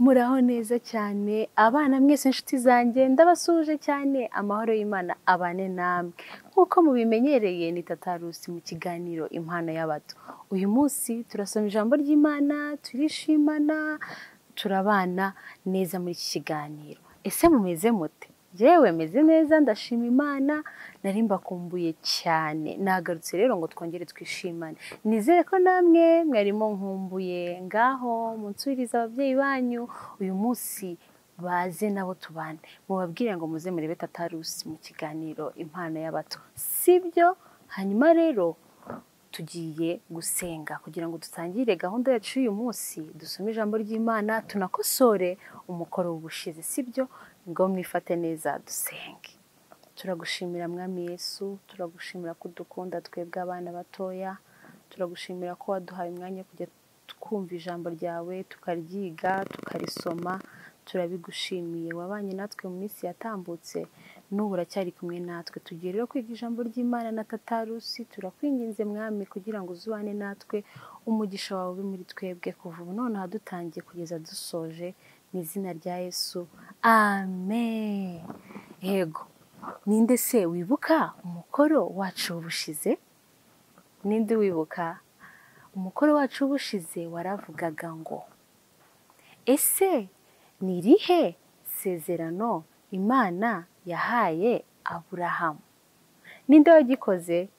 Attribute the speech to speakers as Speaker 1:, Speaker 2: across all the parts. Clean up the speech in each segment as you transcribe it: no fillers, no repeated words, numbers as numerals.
Speaker 1: Muraho neza cyane abana mwese inshuti zanjye ndabasuje cyane amahoro y'Imana abane namwe nk'uko mubimenyereye ni Tata Rusi mu kiganiro impano y'abato. Uyu munsi turasoma ijambo ry'Imana, turishimana, turabana neza muri iki kiganiro. Ese mumeze mute? Jewe meze neza ndashima Imana, nari mbakumbuye cyane. Nagarutse rero ngo twongere twishimane. Nizere ko namwe mwarimo nkumbuye, ngaho munsubirize ababyeyi banyu uyu munsi baze nabo tubane. Mubabwire ngo muze murebe Tata Rusi mu kiganiro impano y'abato. Sibyo? Hanyuma rero tugiye gusenga kugira ngo dutangire gahunda yacu y'uyu munsi, dusome ijambo ry'Imana, tunakosore umukoro w'ubushize. Sibyo? Ngo mwifate neza dusenge. Turagushimira Mwami Yesu, turagushimira ko udukunda twebwe abana batoya, turagushimira ko waduhaye umwanya kujya twumva ijambo ryawe, tukaryiga, tukarisoma. Turabigushimiye, wabanye natwe mu minsi yatambutse, n'ubu uracyari kumwe natwe. Tugiye rero kwiga ijambo ry'Imana na Tata Rusi, turakwinginze Mwami kugira ngo uzubane natwe, umugisha wawe ube muri twebwe kuva ubu nonaha dutangiye kugeza dusoje, mu izina rya Yesu, amen. Yego, ninde se wibuka umukoro wacu w'ubushize? Ninde wibuka? Umukoro wacu w'ubushize waravugaga ngo, ese ni irihe sezerano Imana yahaye Aburahamu? Ninde wagikoze?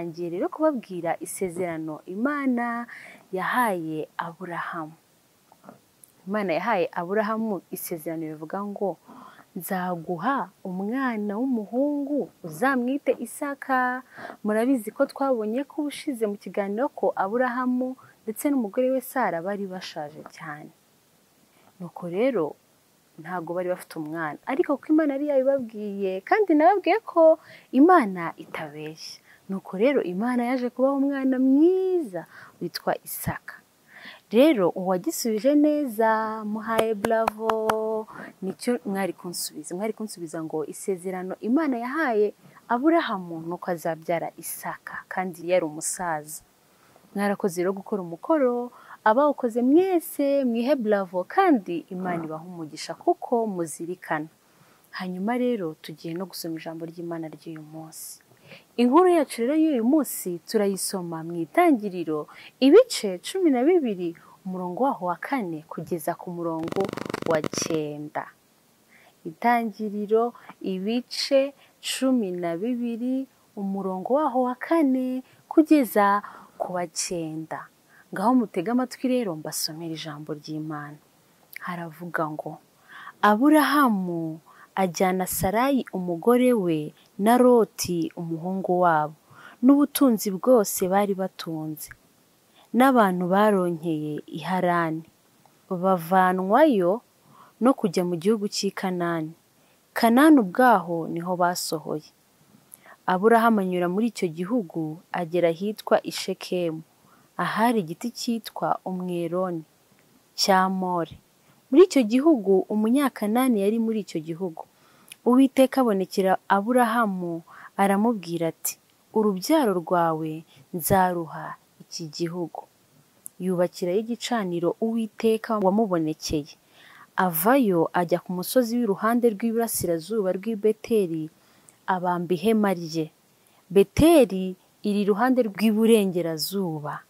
Speaker 1: Ngiye rero kubabwira isezerano Imana yahaye Aburahamu. Imana yahaye Aburahamu isezerano rivuga ngo, nzaguha umwana w'umuhungu uzamwite Isaka. Murabizi ko twabonye ko ubushize mu kiganiro ko Aburahamu ndetse n'umugore we Sara bari bashaje cyane. Nuko rero ntago bari bafite umwana, ariko ko Imana yari yabibabwiye, kandi nababwiye ko Imana itabeshya. Nuko rero Imana yaje kubaha umwana mwiza witwa Isaka. Rero uwagisubije neza muhaye bravo. Nicyo mwari kunsubiza ngo isezerano Imana yahaye Aburahamu nuko azabyara Isaka, kandi yari umusaza. Mwarakoze rero gukora umukoro, abawukoze mwese mwihe bravo, kandi Imana ibaha umugisha kuko muzirikana. Hanyuma rero tugiye no gusoma ijambo ry'Imana ry'uyu munsi. Inkuru yacu rero y'uyu munsi turayisoma mu Itangiriro ibice 12 umurongo waho wa 4 kugeza ku murongo wa 9. Itangiriro ibice 12 umurongo waho wa 4 kugeza ku wa 9. Ngaho mutega amatwi rero mbasomera ijambo ry'Imana. Haravuga ngo, Aburahamu ajyana Sarayi umugore we na Loti umuhungu wabo, n'ubutunzi bwose bari batunze, n'abantu baronkeye i Harani, bavanwayo no kujya mu gihugu cy'i Kanani. Kanani ubwaho niho basohoye. Aburahamu anyura muri icyo gihugu agera ahitwa i Shekemu, ahari igiti cyitwa umweroni cya More. Muri icyo gihugu umunyakanani yari muri icyo gihugu. Uwiteka abonekera Aburahamu aramubwira ati, urubyaro rwawe nzaruha iki gihugu. Yubakirayo igicaniro Uwiteka wamubonekeye. Avayo ajya ku musozi w'iruhande rw'iburasirazuba rw'i Beteli, abamba ihema rye. Beteli iri iruhande rw'iburengerazuba,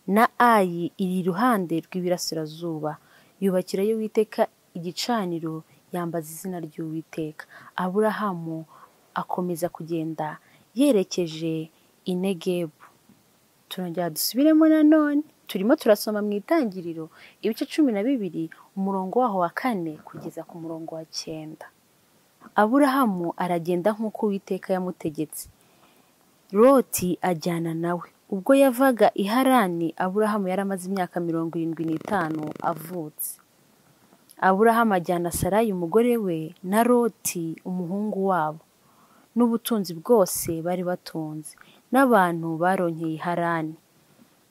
Speaker 1: na Ayi iri iruhande rw'iburasirazuba. Yubakirayo Uwiteka igicaniro, yambaza izina ry'Uwiteka. Aburahamu akomeza kugenda yerekeje i Negebu. Turongera dusubiremo nanone, turimo turasoma mu Itangiriro ibice 12 umurongo waho wa 4 kugeza ku murongo wa 9. Aburahamu aragenda nk'uko Uwiteka yamutegetse. Loti ajyana nawe. Ubwo yavaga i Harani, Aburahamu yari amaze imyaka 75 avutse. Aburahamu ajyana Sarayi umugore we na Loti umuhungu wabo, n'ubutunzi bwose bari batunze, n'abantu baronkeye i Harani,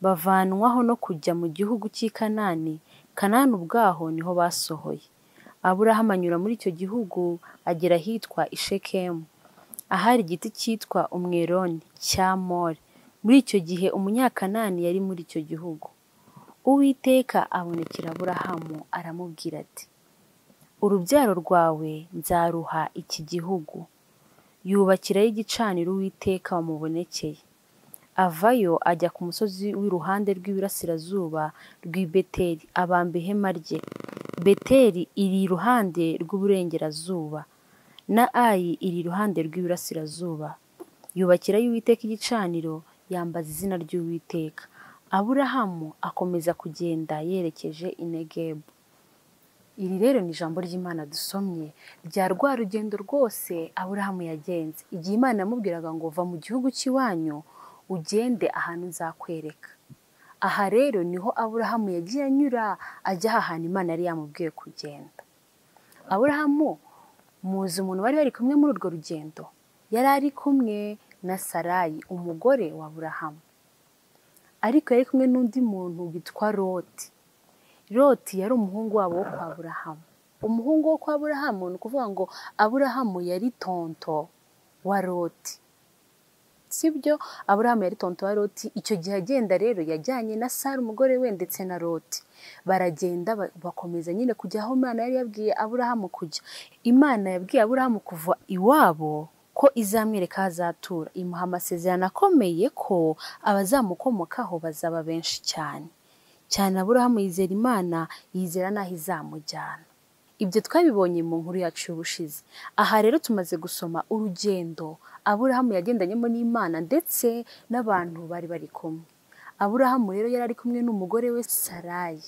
Speaker 1: bavanwaho no kujya mu gihugu cy'i Kanani. Kanani ubwaho niho basohoye. Aburahamu anyura muri icyo gihugu agera ahitwa i Shekemu, ahari igiti cyitwa umweroni cya More. Muri icyo gihe umunyakanani yari muri icyo gihugu. Uwiteka abonekera Aburahamu aramubwira ati, urubyaro rwawe nzaruha iki gihugu. Yubakirayo igicaniro Uwiteka wamubonekeye. Avayo ajya ku musozi w'iruhande rw'iburasirazuba rw'i Beteli, abamba ihema rye. Beteli iri iruhande rw'uburengerazuba, na Ayi iri iruhande rw'iburasirazuba. Yubakirayo Uwiteka igicaniro, yambaza izina ry'Uwiteka. Aburahamu akomeza kugenda yerekeje i Negebu. Iri rero ni ijambo ry'Imana dusomye rya rwa rugendo rwose Aburahamu yagenze, igihe Imana yamubwiraga ngo va mu gihugu cy'iwanyu ugende ahantu nzakwereka. Aha rero niho Aburahamu yagiye anyura ajya ahantu Imana yari yamubwiye kugenda. Aburahamu muzi umuntu bari bari kumwe muri urwo rugendo? Yari ari kumwe na Sarayi, umugore wa Aburahamu, ariko yari kumwe n'undi muntu witwa Loti. Loti yari umuhungu wabo wo kwa Aburahamu. Umuhungu wo kwa Aburahamu ni ukuvuga ngo Aburahamu yari tonto wa Loti, sibyo? Aburahamu yari tonto wa Loti. Icyo gihe agenda rero yajyanye na Sara umugore we ndetse na Loti. Baragenda bakomeza nyine kujya aho Imana yari yabwiye Aburahamu kujya. Imana yabwiye Aburahamu kuva iwabo ko izamwereka aho azatura. Imuha amasezerano akomeye ko abazamukomokaho bazaba benshi cyane. Aburahamu yizera Imana, yizera n'aho izamujyana. Ibyo twabibonye mu nkuru yacu y'ubushize. Aha rero tumaze gusoma urugendo Aburahamu yagendanyemo n'Imana ndetse n'abantu bari bari kumwe. Aburahamu rero yari ari kumwe n'umugore we Sarayi,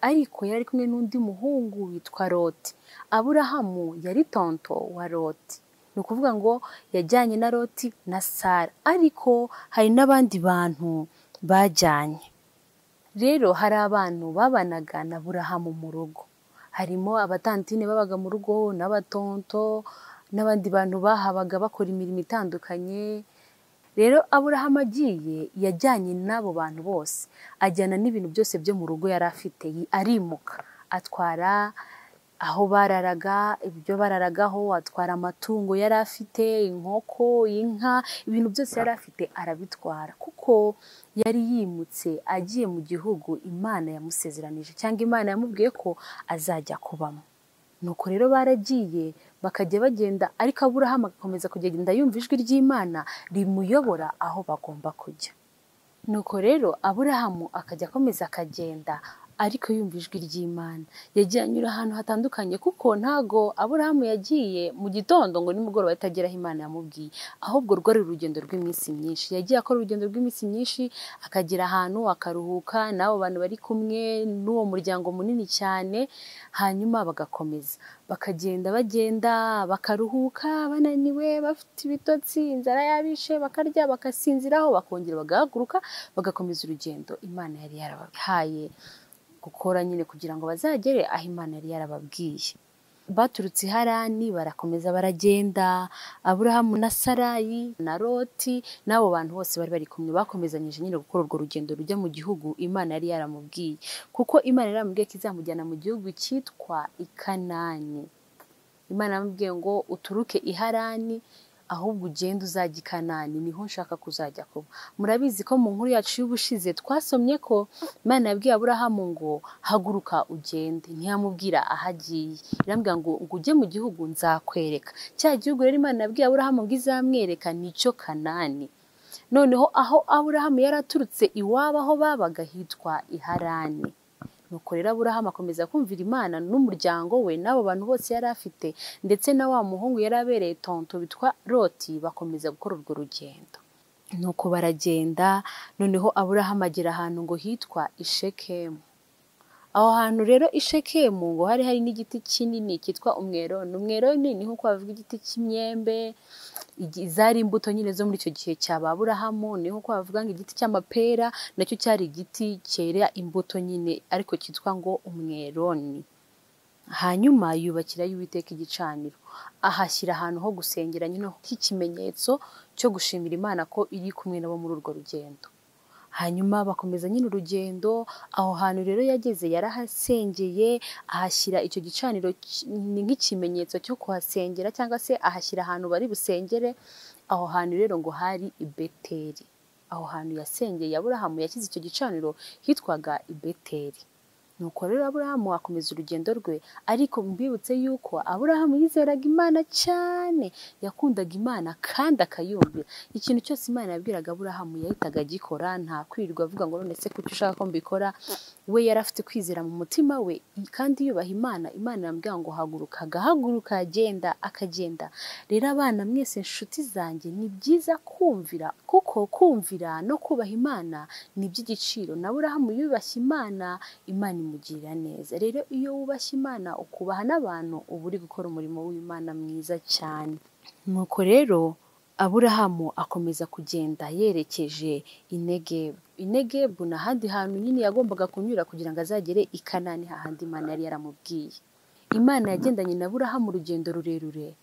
Speaker 1: ariko yari ari kumwe n'undi muhungu witwa Loti. Aburahamu yari tonto wa Loti, ni ukuvuga ngo yajyanye na Loti na Sara, ariko hari n'abandi bantu bajyanye. Rero hari abantu babanaga na Aburahamu mu rugo. Harimo abatantine babaga mu rugo, n'abatonto, n'abandi bantu bahabaga bakora imirimo itandukanye. Rero Aburahamu agiye yajyanye n'abo bantu bose, ajyana n'ibintu byose byo mu rugo yari afite, arimuka atwara aho bararaga, ibyo bararagaho, atwara amatungo yari afite, inkoko, inka, ibintu byose yari afite arabitwara, kuko yari yimutse agiye mu gihugu Imana yamusezeranije cyangwa Imana yamubwiye ko azajya kubamo. Nuko rero baragiye bakajya bagenda, ariko Aburahamu agakomeza kugenda yumva ijwi ry'Imana rimuyobora aho bagomba kujya. Nuko rero Aburahamu akajya akomeza akagenda, ariko yumva ijwi ry'Imana. Yagiye anyura ahantu hatandukanye, kuko ntago Aburahamu yagiye mu gitondo ngo nimugoroba atagera aho Imana yamubwiye, ahubwo rwari urugendo rw'iminsi myinshi. Yagiye akora urugendo rw'iminsi myinshi, akagera ahantu akaruhuka n'abo bantu bari kumwe n'uwo muryango munini cyane, hanyuma bagakomeza bakagenda bagenda, bakaruhuka bananiwe, bafite ibitotsi, inzara yabishe, bakarya bagasinziraho, bakongera bagahaguruka bagakomeza urugendo Imana yari yarabahaye gukora nyine kugira ngo bazagere aho Imana yari yarababwiye. Baturutse i Harani barakomeza baragenda. Aburahamu na Sarayi na Loti n'abo bantu bose bari bari kumwe bakomezanyije nyine gukora urwo rugendo rujya mu gihugu Imana yari yaramubwiye, kuko Imana yari yaramubwiye ko izamujyana mu gihugu cyitwa i Kanani. Imana yamubwiye ngo uturuke i Harani ahubwo ugende uzajya i Kanani, niho nshaka kuzajya kuba. Murabizi ko mu nkuru yacu y'ubushize twasomye ko Imana yabwiye Aburahamu ngo haguruka ugende, ntiyamubwira aho agiye, irambwira ngo ujye mu gihugu nzakwereka. Cya gihugu rero Imana yabwiye Aburahamu ngo izamwereka nicyo Kanani. Noneho aho Aburahamu yari aturutse iwabo aho babaga hitwa i Harani. Nuko rero Aburahamu akomeza kumvira Imana n'umuryango we n'abo bantu bose yari afite, ndetse na wa muhungu yari abereye tonto witwa Loti, bakomeza gukora urwo rugendo. Nuko baragenda, noneho Aburahamu agera ahantu ngo hitwa i Shekemu. Aho hantu rero i Shekemu ngo hari n'igiti kinini cyitwa umweroni. Umweroni ni nk'uko bavuga igiti cy'imyembe, zari imbuto nyine zo muri icyo gihe cya Aburahamu. Ni nk'uko bavuga ngo igiti cy'amapera nacyo cyari igiti cyera imbuto nyine, ariko cyitwa ngo umweroni. Hanyuma yubakirayo Uwiteka igicaniro, ahashyira ahantu ho gusengera nyine nk'ikimenyetso cyo gushimira Imana ko iri kumwe nabo muri urwo rugendo. Hanyuma bakomeza nyine urugendo. Aho hantu rero yageze yarahasengeye, ahashyira icyo gicaniro ni nk'ikimenyetso cyo kuhasengera, cyangwa se ahashyira ahantu bari busengere. Aho hantu rero ngo hari i Beteli. aho hantu yasengeye Aburahamu yashyize icyo gicaniro hitwaga i Beteli. Nuko rero Aburahamu akomeza urugendo rwe, ariko mbibutse yuko Aburahamu yizeraga Imana cyane, yakundaga Imana kandi akayumvira. Ikintu cyose Imana yabwiraga Aburahamu yahitaga agikora, nta kwirirwa avuga ngo none se kuki ushaka ko mbikora. We yari afite kwizera mu mutima we kandi yubaha Imana. Imana yambwira ngo haguruka, agahaguruka, akagenda. Rero abana mwese inshuti zanjye, ni byiza kumvira, kuko kumvira no kubaha Imana ni iby'igiciro. Na Aburahamu yubashye Imana, Imana imugirira neza. Rero iyo wubashye Imana ukubaha n'abantu, uba uri gukora umurimo w'Imana mwiza cyane. Nuko rero Aburahamu akomeza kugenda yerekeje i Negebu. I Negebu ni ahandi hantu nyine yagombaga kunyura kugira ngo azagere i Kanani, hahandi Imana yari yaramubwiye. Imana yagendanye na Aburahamu urugendo rurerure,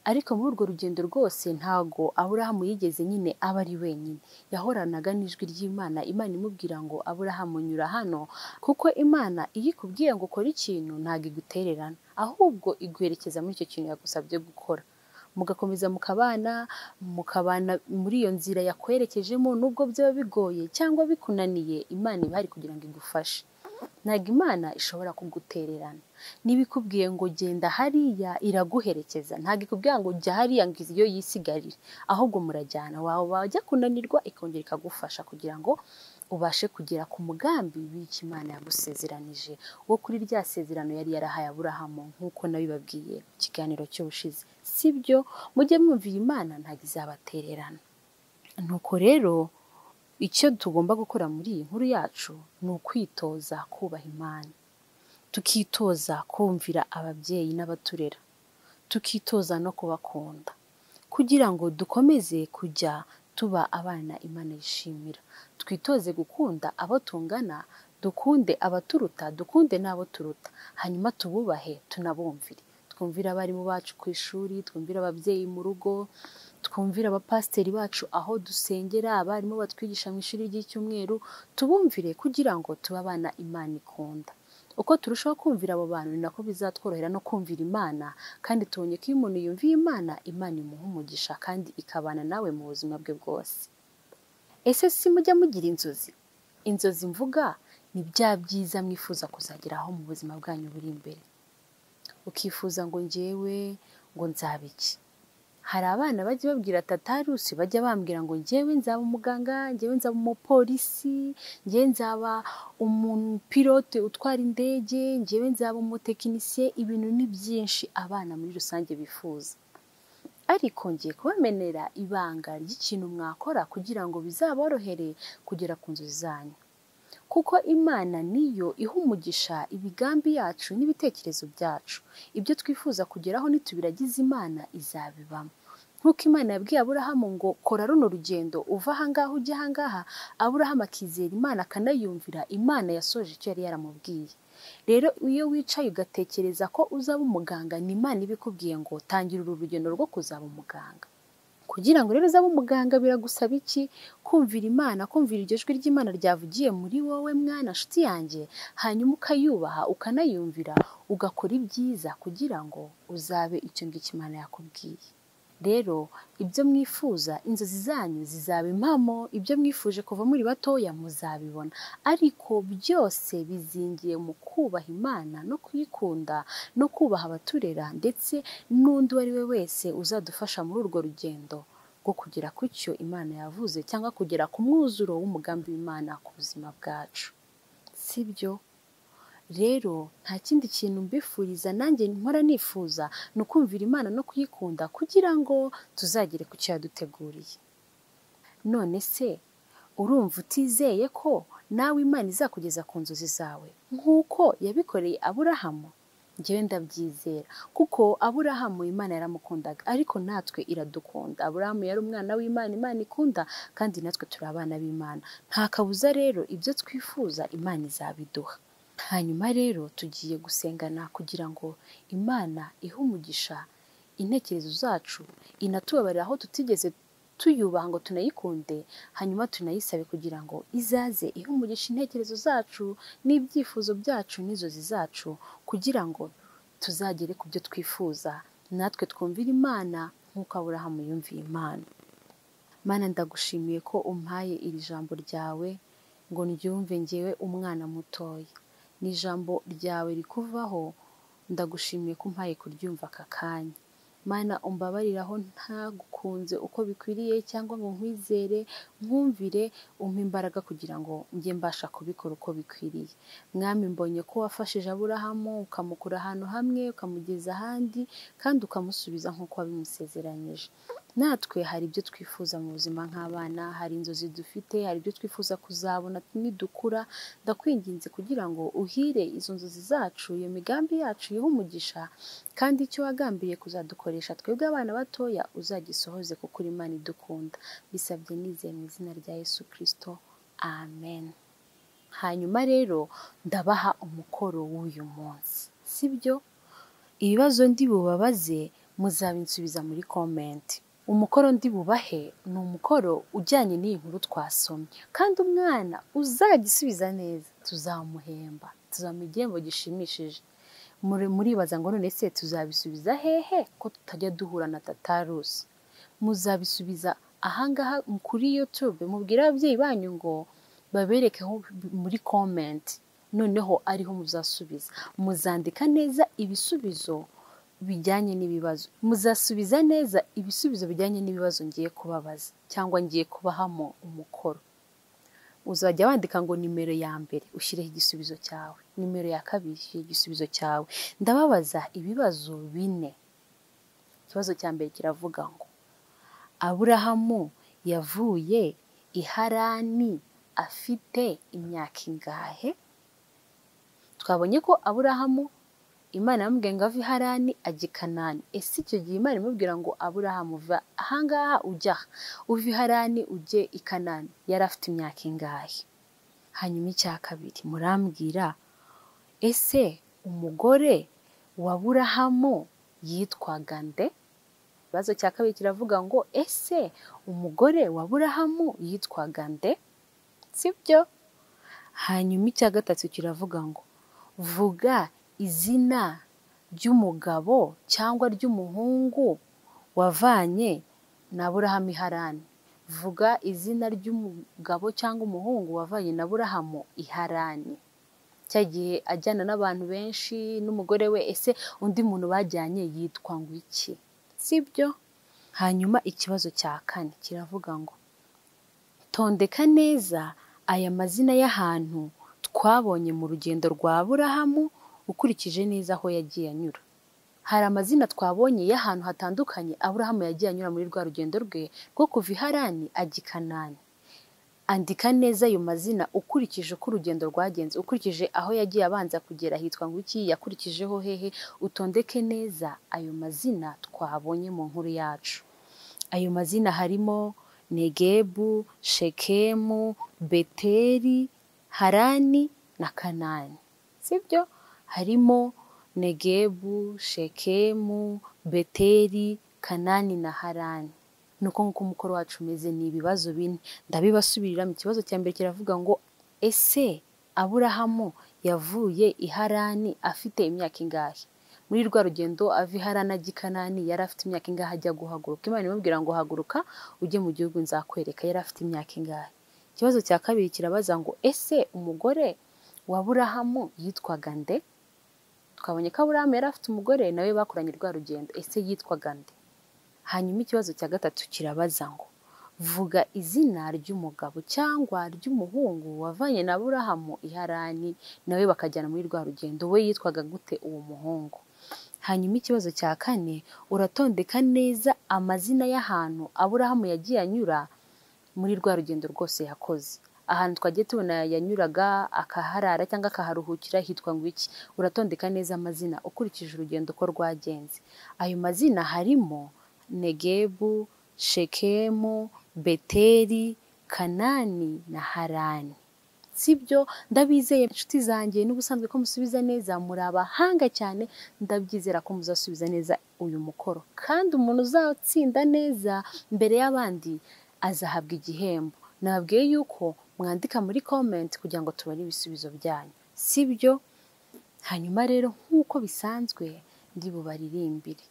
Speaker 1: ariko muri urwo rugendo rwose ntago Aburahamu yigeze nyine aba ari wenyine. Yahoranaga n'ijwi ry'Imana, Imana imubwira ngo Aburahamu nyura hano, kuko Imana iyo ikubwiye ngo ukore ikintu ntago igutererana, ahubwo iguherekeza muri icyo kintu yagusabye gukora. Mugakomeza mukabana muri iyo nzira yakwerekejemo, nubwo byaba bigoye cyangwa bikunaniye, Imana iba ihari kugira ngo igufashe. Ntabwo Imana ishobora kugutererana. Niba ikubwiye ngo genda hariya, iraguherekeza. Ntabwo ikubwira ngo jya hariya ngo iyo yisigarire, ahubwo murajyana. Wajya kunanirwa ikongera ikagufasha kugira ngo ubashe kugera ku mugambi w'icyo Imana yagusezeranije, wo kuri rya sezerano yari yarahaye Aburahamu, nk'uko nabibabwiye mu kiganiro cy'ubushize. Sibyo? Mujye mwumvira Imana, ntabwo izabatererana. Nuko rero icyo tugomba gukora muri iyi nkuru yacu ni ukwitoza kubaha Imana, tukitoza kumvira ababyeyi n'abaturera, tukitoza no kubakunda, kugira ngo dukomeze kujya tuba abana Imana yishimira. Twitoze gukunda abo tungana, dukunde abaturuta, dukunde n'abo turuta, hanyuma tububahe tunabumvire. Twumvire abarimu bacu ku ishuri, twumvire ababyeyi mu rugo, twumvire abapasiteri bacu aho dusengera, abarimu batwigisha mu ishuri ry'icyumweru, tubumvire kugira ngo tube abana Imana ikunda. Uko turushaho kumvira abo bantu, ni nako bizatworohera no kumvira Imana, kandi tubonye ko iyo umuntu yumviye Imana, Imana imuha umugisha kandi ikabana nawe mu buzima bwe bwose. Ese si mujya mugira inzozi? Inzozi mvuga ni bya byiza mwifuza kuzageraho mu buzima bwanyu buri imbere. Ukifuza ngo njyewe ngo nzaba iki? Hari abana bajya babwira Tatarusi, bajya bambwira ngo njyewe nzaba umuganga, njyewe nzaba umupolisi, njyewe nzaba umupilote utwara indege, njyewe nzaba umutekinisiye. Ibintu ni byinshi abana muri rusange bifuza, ariko ngiye kubamenera ibanga ry'ikintu mwakora kugira ngo bizaborohere kugera ku nzozi zanyu, kuko Imana niyo iha umugisha imigambi yacu n'ibitekerezo byacu. Ibyo twifuza kugeraho nitubiragize Imana izabibamo. Nk'uko Imana yabwiye Aburahamu ngo kora runo rugendo uva ahangaha ujya ahangaha, Aburahamu akizera Imana akanayumvira, Imana yasoje icyo yari yaramubwiye. Rero iyo wicaye ugatekereza ko uzaba umuganga, ni Imana ibikubwiye ngo tangira uru rugendo rwo kuzaba umuganga. Kugira ngo rero uzabe umuganga biragusaba iki? Kumvira Imana, kumvira iryo jwi ry'Imana ryavugiye muri wowe mwana nshuti yanjye, hanyuma ukayubaha, ukanayumvira, ugakora ibyiza kugira ngo uzabe icyo ngicyo Imana yakubwiye. Rero ibyo mwifuza, inzozi zanyu zizaba impamo, ibyo mwifuje kuva muri batoya muzabibona, ariko byose bizingiye mu kubaha Imana no kuyikunda no kubaha abaturera, ndetse n'undi uwo ari we wese uzadufasha muri urwo rugendo rwo kugera ku cyo Imana yavuze, cyangwa kugera ku mwuzuro w'umugambi w'Imana ku buzima bwacu. Sibyo? Rero nta kindi kintu mbifuriza, nanjye mpora nifuza, ni ukumvira Imana no kuyikunda kugira ngo tuzagere ku cyo yaduteguriye. None se urumva utizeye ko nawe Imana izakugeza ku nzozi zawe nk'uko yabikoreye Aburahamu? Njyewe ndabyizera, kuko Aburahamu Imana yaramukundaga, ariko natwe iradukunda. Aburahamu yari umwana w'Imana, Imana ikunda, kandi natwe turi abana b'Imana. Nta kabuza rero ibyo twifuza Imana izabiduha. Hanyuma rero tugiye gusengana kugira ngo Imana ihe umugisha intekerezo zacu, inatubabarira aho tutigeze tuyubaha ngo tunayikunde, hanyuma tunayisabe kugira ngo izaze ihe umugisha intekerezo zacu n'ibyifuzo byacu n'inzozi zacu, kugira ngo tuzagere ku byo twifuza, natwe twumvire Imana nk'uko Aburahamu yumviye Imana. Mana ndagushimiye ko umpaye iri jambo ryawe ngo ndyumve njyewe umwana mutoya. Ni ijambo ryawe rikuvaho, ndagushimiye ko umpaye kuryumva aka kanya. Mana umbabarire aho ntagukunze uko bikwiriye cyangwa ngo nkwizere, nkumvire, umpe imbaraga kugira ngo njye mbasha kubikora uko bikwiriye. Mwami mbonye ko wafashije Aburahamu ukamukura ahantu hamwe ukamugeza ahandi kandi ukamusubiza nk'uko wabimusezeranyije. Natwe hari ibyo twifuza mu buzima nk'abana, hari inzozi dufite, hari ibyo twifuza kuzabona nidukura. Ndakwinginze kugira ngo uhire izo nzozi zacu, iyo migambi yacu ihe umugisha, kandi icyo wagambiriye kuzadukoresha twebwe abana batoya uzagisohoze kuko uri Imana idukunda. Bisabye nizeye mu izina rya Yesu Kristo, amen. Hanyuma rero ndabaha umukoro w'uyu munsi, sibyo? Ibibazo ndi bubabaze muzabinsubiza muri comment. Umukoro ndi bubahe ni umukoro ujyanye n'iyi nkuru twasomye, kandi umwana uzagisubiza neza tuzamuhemba, tuzamuha igihembo gishimishije. Muribaza ngo none se tuzabisubiza hehe ko tutajya duhura na Tatarusi? Muzabisubiza ahangaha kuri YouTube, mubwire ababyeyi banyu ngo baberekeho muri comment, noneho ariho muzasubiza. Muzandika neza ibisubizo bijyanye n'ibibazo, muzasubiza neza ibisubizo bijyanye n'ibibazo ngiye kubabaza cyangwa ngiye kubahamo umukoro. Uzajya wandika ngo nimero ya mbere ushyireho igisubizo cyawe, nimero ya kabiri ushyireho igisubizo cyawe. Ndababaza ibibazo 4. Ikibazo cya mbere kiravuga ngo Aburahamu yavuye i Harani afite imyaka ingahe? Twabonye ko Aburahamu Imana yamubwiye ngo ave i Harani ajya i Kanani. Ese icyo gihe Imana imubwira ngo Aburahamu va ahangaha ujya uve i Harani ujye i Kanani, yari afite imyaka ingahe? Hanyuma icya kabiri murambwira, ese umugore wa Aburahamu yitwaga nde? Ikibazo cya kabiri kiravuga ngo ese umugore wa Aburahamu yitwaga nde? Sibyo? Hanyuma icya gatatu kiravuga ngo vuga izina ry'umugabo cyangwa ry'umuhungu wavanye na Aburahamu i Harani. Vuga izina ry'umugabo cyangwa umuhungu wavanye na Aburahamu i Harani. Cya gihe ajyana n'abantu benshi n'umugore we, ese undi muntu bajyanye yitwa ngo iki? Sibyo? Hanyuma ikibazo cya 4 kiravuga ngo tondeka neza aya mazina y'ahantu twabonye mu rugendo rwa Aburahamu ukurikije neza aho yagiye anyura. Hari amazina twabonye y'ahantu hatandukanye Aburahamu yagiye anyura muri rwa rugendo rwe rwo kuva i Harani ajya i Kanani. Andika neza ayo mazina ukurikije uko urugendo rwagenze, ukurikije aho yagiye abanza kugera hitwa ngo iki, yakurikijeho hehe. Utondeke neza ayo mazina twabonye mu nkuru yacu. Ayo mazina harimo Negebu, Shekemu, Beteri, Harani na Kanani. Sibyo? Harimo Negebu, Shekemu, Beteri, Kanani na Harani. Nuko nk'uko umukoro wacu umeze ni ibibazo 4. Ndabibasubirira. Mu kibazo cya mbere kiravuga ngo ese Aburahamu yavuye i Harani afite imyaka ingahe? Muri rwa rugendo ava i Harani ajya i Kanani yari afite imyaka ingahe ajya guhaguruka? Imana imubwira ngo haguruka ujye mu gihugu nzakwereka, yari afite imyaka ingahe? Ikibazo cya kabiri kirabaza ngo ese umugore wa Aburahamu yitwaga nde? Twabonye ko Aburahamu yari afite umugore nawe bakoranye rwa rugendo, ese yitwaga nde? Hanyuma ikibazo cya gatatu kirabaza ngo vuga izina ry'umugabo cyangwa ry'umuhungu wavanye na Aburahamu i Harani nawe bakajyana muri rwa rugendo, we yitwaga gute uwo muhungu? Hanyuma ikibazo cya 4 uratondeka neza amazina y'ahantu Aburahamu yagiye anyura muri rwa rugendo rwose yakoze. Ahantu twagiye tubona yanyuraga akaharara cyangwa akaharuhukira hitwa ngo iki? Uratondeka neza amazina ukurikije urugendo ko rwagenze. Ayo mazina harimo Negebu, Shekemu, Beteri, Kanani na Harani. Sibyo? Ndabizeye inshuti zanjye n'ubusanzwe ko musubiza neza, muri abahanga cyane. Ndabyizera ko muzasubiza neza uyu mukoro, kandi umuntu uzatsinda neza mbere y'abandi azahabwa igihembo. Nababwiye yuko mwandika muri comment kugira ngo tubone ibisubizo byanyu, sibyo? Hanyuma rero nk'uko bisanzwe ndi bubaririmbire,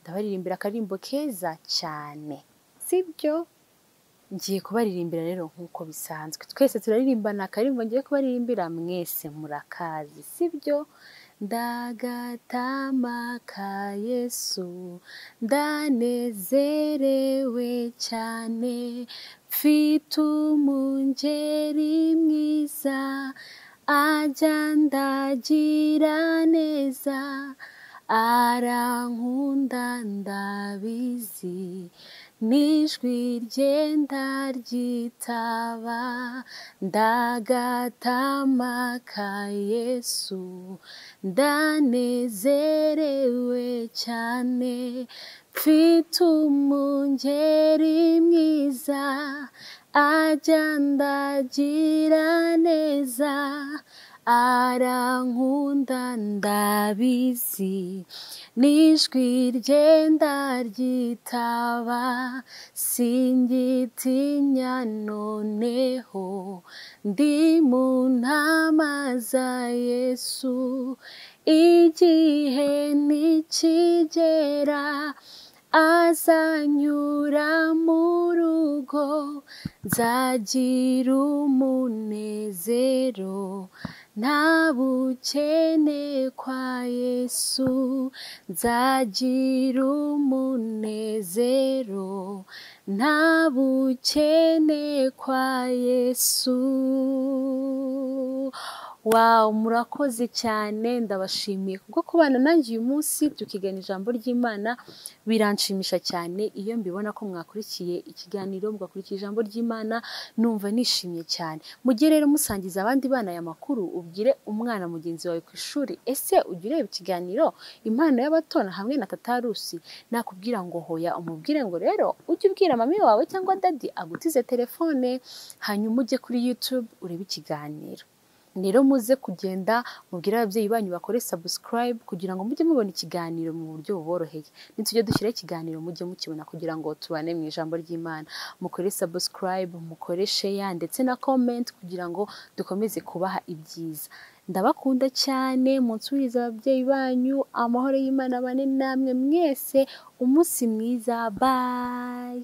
Speaker 1: ndabaririmbira akarimbo keza cyane, sibyo? ngiye kubaririmbira rero nk'uko bisanzwe twese turaririmbana akaririmbo ngiye kubaririmbira mwese murakazi sibyo ndagatama ka Yesu ndanezerewe cyane mfite umungeri mwiza ajya ndagira neza arankunda ndabizi n'ijwi ryenda ryitaba ndagatama ka Yesu ndanezerewe cyane mfite umungeri mwiza ajya ndagira neza arankunda ndabizi n'ijwi ryenda ryitaba singitinya noneho ndi mu ntama za Yesu igihe nikigera azanyura mu rugo nzagira umunezero nta bukene kwa Yesu nzagira umunezero nta bukene kwa Yesu. Wow, murakoze cyane ndabashimiye kubwo kubana nanjye uyu munsi tukigana ijambo ry'Imana biranshimisha cyane iyo mbibona ko mwakurikiye ikiganiro mugakurikira ijambo ry'Imana numva nishimye cyane. Mujye rero musangiza abandi bana aya makuru ubwire umwana mugenzi wawe ku ishuri ese ujye ureba ikiganiro impano y'abatona hamwe na Tatarusi nakubwira ngo hoya umubwire ngo rero ujye ubwira mami wawe cyangwa daddy agutize telefone hanyuma ujye kuri YouTube urebe ikiganiro. Rero muze kugenda mubwira ababyeyi banyu bakore subscribe kugira ngo mujye mubona ikiganiro mu buryo buboroheye. Nitujye dushyira ikiganiro mujye mukibona kugira ngo tubane mu ijambo ry'Imana. Mukore subscribe, mukore share ndetse na comment kugira ngo dukomeze kubaha ibyiza. Ndabakunda cyane munsuriza ababyeyi banyu amahoro y'Imana bane namwe mwese umunsi mwiza. Bye.